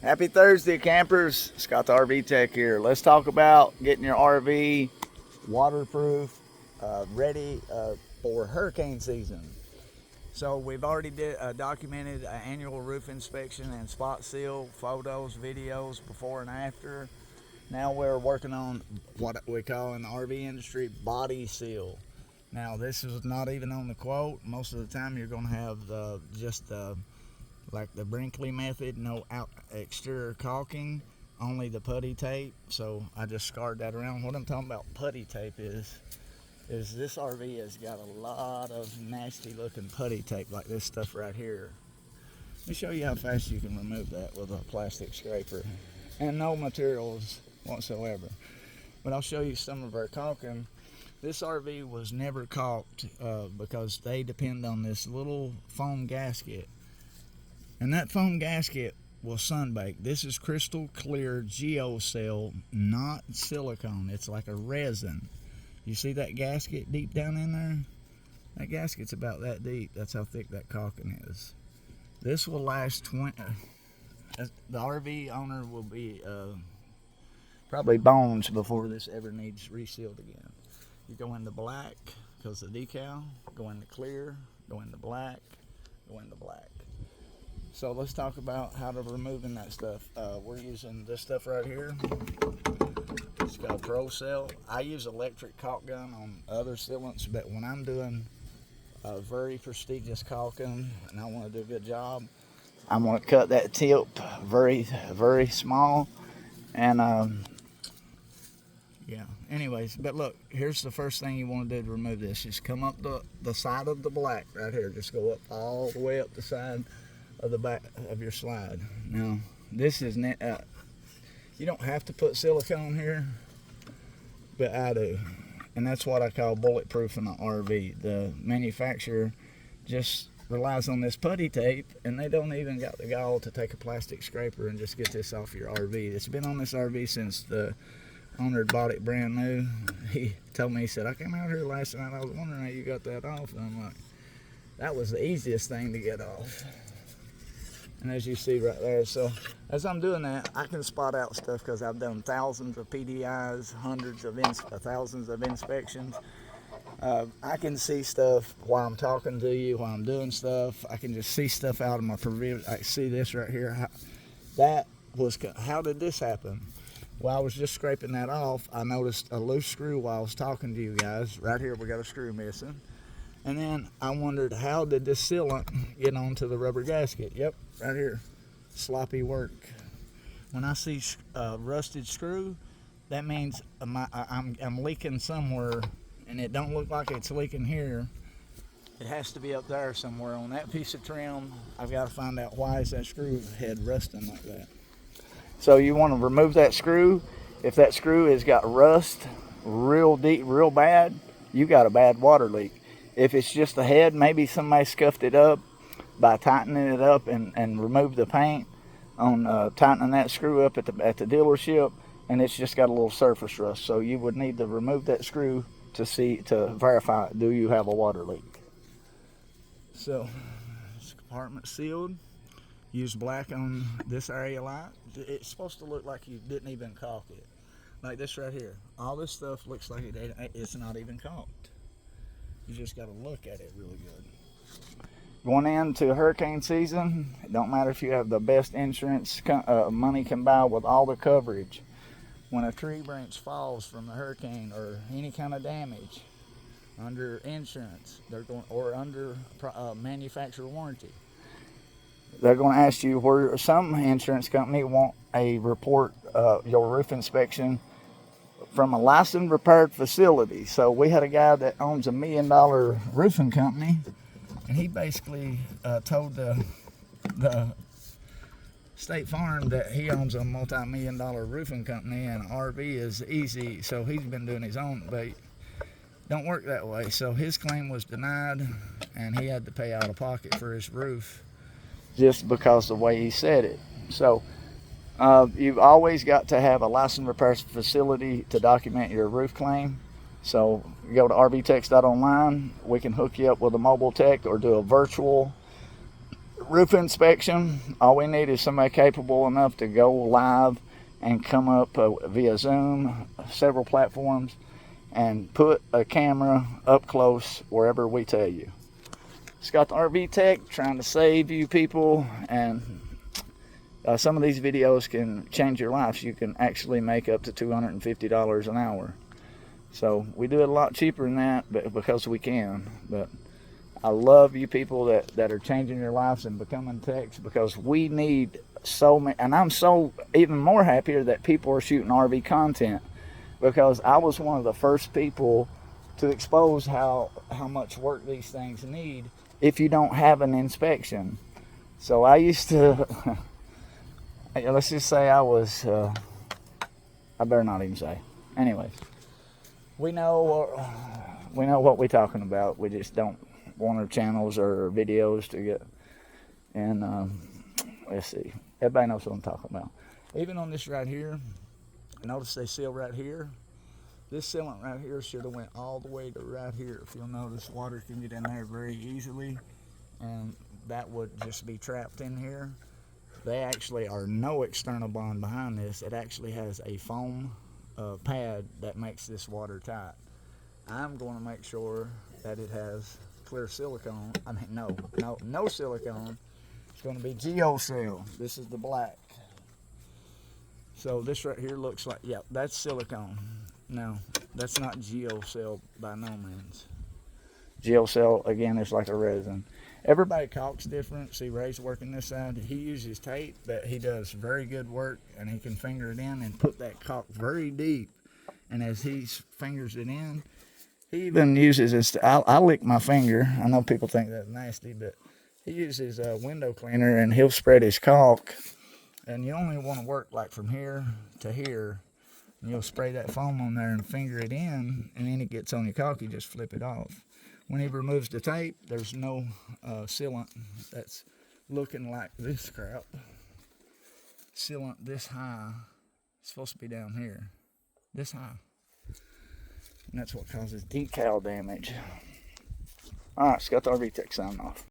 Happy Thursday, campers. ScottTheRVTech here. Let's talk about getting your RV waterproof, ready for hurricane season. So we've already documented an annual roof inspection and spot seal, photos, videos, before and after. Now we're working on what we call in the RV industry body seal. Now this is not even on the quote. Most of the time you're going to have like the Brinkley method, no exterior caulking, only the putty tape. So I just scarred that around. What I'm talking about putty tape is this RV has got a lot of nasty looking putty tape like this stuff right here. Let me show you how fast you can remove that with a plastic scraper and no materials whatsoever. But I'll show you some of our caulking. This RV was never caulked because they depend on this little foam gasket. And that foam gasket will sunbake. This is crystal clear geocell, not silicone. It's like a resin. You see that gasket deep down in there? That gasket's about that deep. That's how thick that caulking is. This will last 20. The RV owner will be probably bones before this ever needs resealed again. You go into black because the decal, go into clear, go into black, go into black. So let's talk about how to removing that stuff. We're using this stuff right here. It's called Pro Cell. I use electric caulk gun on other sealants, but when I'm doing a very prestigious caulking and I want to do a good job, I'm going to cut that tip very, very small. And yeah, anyways, but look, here's the first thing you want to do to remove this. Just come up the side of the black right here. Just go up all the way up the side of the back of your slide. Now this is you don't have to put silicone here, but I do, and that's what I call bulletproof in the RV. The manufacturer just relies on this putty tape, and they don't even got the gall to take a plastic scraper and just get this off your RV. It's been on this RV since the owner bought it brand new. He told me, he said, I came out here last night, I was wondering how you got that off. And I'm like, that was the easiest thing to get off. And as you see right there, so as I'm doing that, I can spot out stuff because I've done thousands of PDIs, thousands of inspections. I can see stuff while I'm talking to you, while I'm doing stuff. I can just see stuff out of my peripheral. I see this right here. How did this happen? While I was just scraping that off, I noticed a loose screw while I was talking to you guys. Right here, we got a screw missing. And then I wondered, how did this sealant get onto the rubber gasket? Yep, right here. Sloppy work. When I see rusted screw, that means I'm leaking somewhere, and it don't look like it's leaking here. It has to be up there somewhere on that piece of trim. I've got to find out why is that screw head rusting like that. So you want to remove that screw. If that screw has got rust real deep, real bad, you got a bad water leak. If it's just the head, maybe somebody scuffed it up by tightening it up and removed the paint on tightening that screw up at the dealership, and it's just got a little surface rust. So you would need to remove that screw to verify, do you have a water leak. So this compartment sealed. Use black on this area light. It's supposed to look like you didn't even caulk it. Like this right here. All this stuff looks like it's not even caulked. You just got to look at it really good. Going into hurricane season, it don't matter if you have the best insurance money can buy with all the coverage. When a tree branch falls from the hurricane or any kind of damage, under insurance, or under manufacturer warranty, they're going to ask you where some insurance company want a report, your roof inspection from a licensed repaired facility. So we had a guy that owns $1 million roofing company, and he basically told the State Farm that he owns a multi-million-dollar roofing company and RV is easy. So he's been doing his own, but don't work that way. So his claim was denied, and he had to pay out of pocket for his roof just because of the way he said it. So you've always got to have a licensed repair facility to document your roof claim. So you go to rvtechs.online. We can hook you up with a mobile tech or do a virtual roof inspection, all we need is somebody capable enough to go live and come up via Zoom, several platforms, and put a camera up close wherever we tell you. Scott the RV Tech, trying to save you people, and some of these videos can change your lives. You can actually make up to $250 an hour. So we do it a lot cheaper than that, but because we can. But I love you people that are changing your lives and becoming techs, because we need so many. And I'm so even more happier that people are shooting RV content, because I was one of the first people to expose how much work these things need if you don't have an inspection. So I used to, let's just say I was, I better not even say. Anyways, we know what we're talking about. We just don't want our channels or videos to get, and let's see, everybody knows what I'm talking about. Even on this right here, notice they seal right here. This sealant right here should have went all the way to right here. If you'll notice, water can get in there very easily, and that would just be trapped in here. They actually are no external bond behind this. It actually has a foam pad that makes this watertight. I'm going to make sure that it has clear silicone. I mean, no silicone. It's going to be geocell. This is the black. So this right here looks like, yeah, that's silicone. No, that's not geocell by no means. Geocell, again, is like a resin. Everybody caulks different. See, Ray's working this side. He uses tape, but he does very good work, and he can finger it in and put that caulk very deep. And as he fingers it in, he even uses this. I lick my finger. I know people think that's nasty, but he uses a window cleaner, and he'll spread his caulk. And you only want to work like from here to here. And you'll spray that foam on there and finger it in, and then it gets on your caulk, you just flip it off. When he removes the tape, there's no sealant that's looking like this crap. Sealant this high, it's supposed to be down here, this high. And that's what causes decal damage. All right, Scott the RV Tech signing off.